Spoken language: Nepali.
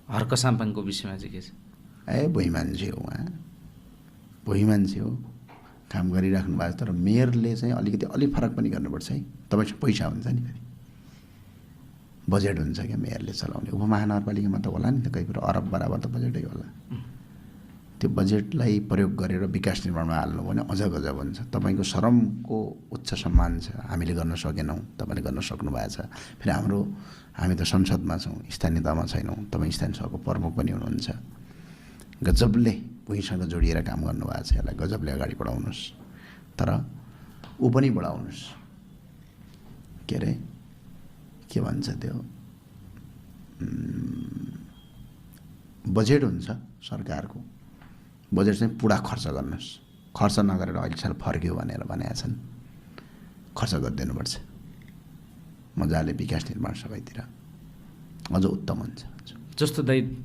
हर्क साम्पाङको विषयमा चाहिँ के छ? भुइँ मान्छे हो उहाँ, भुइँ मान्छे हो, काम गरिराख्नु भएको छ। तर मेयरले चाहिँ अलि फरक पनि गर्नुपर्छ है। तपाईँसँग पैसा हुन्छ नि, फेरि बजेट हुन्छ क्या मेयरले चलाउने। उपमहानगरपालिकामा त होला नि त कहीँ कुरो अरब बराबर त बजेटै होला। त्यो बजेटलाई प्रयोग गरेर विकास निर्माणमा हाल्नु भने अझ गजब हुन्छ। तपाईँको श्रमको उच्च सम्मान छ, हामीले गर्न सकेनौँ, तपाईँले गर्न सक्नु भएको छ। फेरि हामी त संसदमा छौँ, स्थानीय तहमा छैनौँ। तपाईँ स्थानीय तहको प्रमुख पनि हुनुहुन्छ, गजबले भुइँसँग जोडिएर काम गर्नुभएको छ। यसलाई गजबले अगाडि बढाउनुहोस्, तर ऊ पनि बढाउनुहोस्। के अरे के भन्छ त्यो बजेट हुन्छ सरकारको, बजेट चाहिँ पुरा खर्च गर्नुहोस्। खर्च नगरेर अहिले साल फर्क्यो भनेर भनेका छन्, खर्च गरिदिनुपर्छ मजाले। विकास निर्माण सबैतिर अझ उत्तम हुन्छ। जस्तो दाइ